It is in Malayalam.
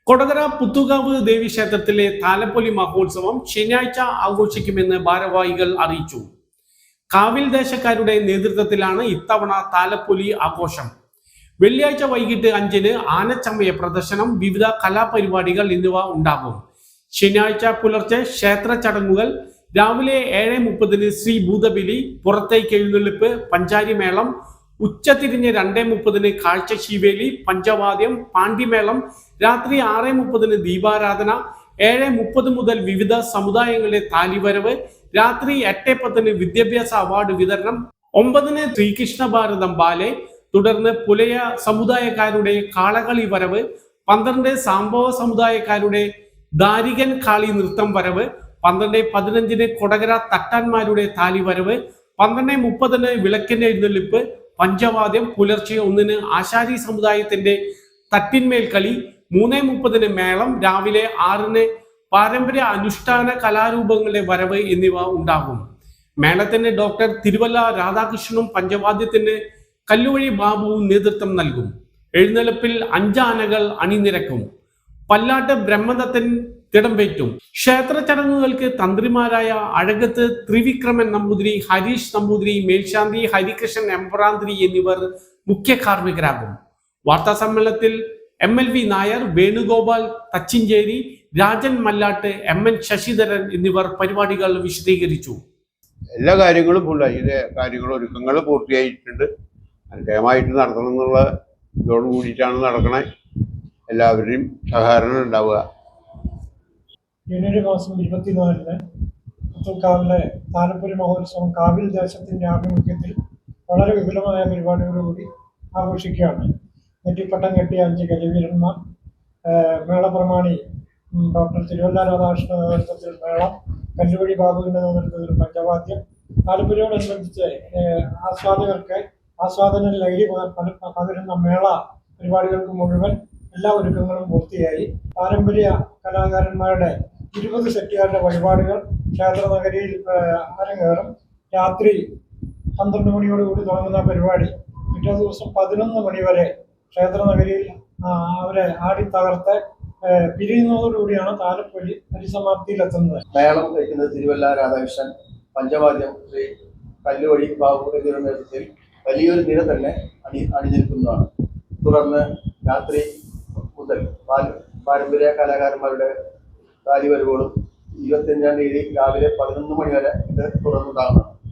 കൊടകര പുത്തുകാവ് ദേവീക്ഷേത്രത്തിലെ താലപ്പൊലി മഹോത്സവം ശനിയാഴ്ച ആഘോഷിക്കുമെന്ന് ഭാരവാഹികൾ അറിയിച്ചു. കാവിൽ ദേശക്കാരുടെ നേതൃത്വത്തിലാണ് ഇത്തവണ താലപ്പൊലി ആഘോഷം. വെള്ളിയാഴ്ച വൈകിട്ട് 5-ന് ആനച്ചമയ പ്രദർശനം, വിവിധ കലാപരിപാടികൾ എന്നിവ ഉണ്ടാകും. ശനിയാഴ്ച പുലർച്ചെ ക്ഷേത്ര ചടങ്ങുകൾ. രാവിലെ 7:30-ന് ശ്രീ ഭൂതബലി, പുറത്തേക്ക് എഴുന്നള്ളിപ്പ്, പഞ്ചാരിമേളം. ഉച്ചതിരിഞ്ഞ് 2:30-ന് കാഴ്ച ശീവേലി, പഞ്ചവാദ്യം, പാണ്ഡിമേളം. രാത്രി 6:30-ന് ദീപാരാധന. 7:30 മുതൽ വിവിധ സമുദായങ്ങളുടെ താലിവരവ്. രാത്രി 8:10-ന് വിദ്യാഭ്യാസ അവാർഡ് വിതരണം. 9-ന് ശ്രീകൃഷ്ണ ഭാരതം ബാലെ. തുടർന്ന് പുലയ സമുദായക്കാരുടെ കാളകളി വരവ്. 12 സാംബവ സമുദായക്കാരുടെ ദാരികൻ കാളി നൃത്തം വരവ്. 12:15-ന് കൊടകര തട്ടാന്മാരുടെ താലിവരവ്. 12:30-ന് വിളക്കിന്റെ എഴുന്നള്ളിപ്പ്, പഞ്ചവാദ്യം. പുലർച്ചെ 1-ന് ആശാരി സമുദായത്തിന്റെ തട്ടിന്മേൽ കളി. 3:30-ന് മേളം. രാവിലെ 6-ന് പാരമ്പര്യ അനുഷ്ഠാന കലാരൂപങ്ങളുടെ വരവ് എന്നിവ ഉണ്ടാകും. മേളത്തിന് ഡോക്ടർ തിരുവല്ല രാധാകൃഷ്ണനും പഞ്ചവാദ്യത്തിന് കല്ലുവഴി ബാബുവും നേതൃത്വം നൽകും. എഴുന്നള്ളിപ്പിൽ 5 ആനകൾ അണിനിരക്കും. പല്ലാട്ട് ബ്രഹ്മദത്തൻ തിടമ്പേറ്റും. ക്ഷേത്ര ചടങ്ങുകൾക്ക് തന്ത്രിമാരായ അഴകത്ത് ത്രിവിക്രമൻ നമ്പൂതിരി, ഹരീഷ് നമ്പൂതിരി, മേൽശാന്തി ഹരികൃഷ്ണൻ എംബ്രാന്തിരി എന്നിവർ മുഖ്യ കാർമ്മികരാകും. വാർത്താ സമ്മേളനത്തിൽ MLV നായർ, വേണുഗോപാൽ തച്ചിഞ്ചേരി, രാജൻ മല്ലാട്ട്, MN ശശിധരൻ എന്നിവർ പരിപാടികൾ വിശദീകരിച്ചു. എല്ലാ കാര്യങ്ങളും ഒരുക്കങ്ങൾ പൂർത്തിയായിട്ടുണ്ട്. അനുഗ്രഹമായിട്ട് നടത്തണം എന്നുള്ള ഇതോട് കൂടിയിട്ടാണ് നടക്കണേ. എല്ലാവരുടെയും സഹകരണം ഉണ്ടാവുക. ജനുവരി മാസം 24-ന് പുത്തുക്കാവിലെ താലപ്പൊലി മഹോത്സവം കാവിൽ ദേശത്തിൻ്റെ ആഭിമുഖ്യത്തിൽ വളരെ വിപുലമായ പരിപാടികളോടുകൂടി ആഘോഷിക്കുകയാണ്. നെറ്റിപ്പട്ടം കെട്ടിയ 5 കലിവീരന്മാർ, മേളപ്രമാണി ഡോക്ടർ തിരുവല്ല രാധാകൃഷ്ണ നേതൃത്വത്തിൽ മേളം, കല്ലുവഴി ബാബുവിൻ്റെ നേതൃത്വത്തിൽ പഞ്ചവാദ്യം. താലപ്പൊലിയോടനുബന്ധിച്ച് ആസ്വാദകർക്ക് ആസ്വാദന ലഹരി പകരുന്ന മേള പരിപാടികൾക്ക് മുഴുവൻ എല്ലാ ഒരുക്കങ്ങളും പൂർത്തിയായി. പാരമ്പര്യ കലാകാരന്മാരുടെ 20 സെറ്റുകാരുടെ പരിപാടികൾ ക്ഷേത്ര നഗരിയിൽ അരങ്ങേറും. രാത്രി 12 മണിയോടുകൂടി തുടങ്ങുന്ന പരിപാടി പിറ്റേ ദിവസം 11 മണി വരെ ക്ഷേത്ര നഗരിയിൽ അവരെ ആടി തകർത്ത് പിരിയുന്നതോടുകൂടിയാണ് താലപ്പൊലി പരിസമാപ്തിയിലെത്തുന്നത്. മേളം കഴിക്കുന്നത് തിരുവല്ല രാധാകൃഷ്ണൻ, പഞ്ചവാദ്യം ശ്രീ കല്ലുവഴി ബാബു എന്നിവരുടെ നേതൃത്വത്തിൽ വലിയൊരു നിര തന്നെ അണിനിരക്കുന്നതാണ്. തുടർന്ന് രാത്രി മുതൽ പാരമ്പര്യ കലാകാരന്മാരുടെ കാലിവരവുകളും 25-ാം തീയതി രാവിലെ 11 മണി വരെ ഇത് തുറന്നുണ്ടാകുന്നതാണ്.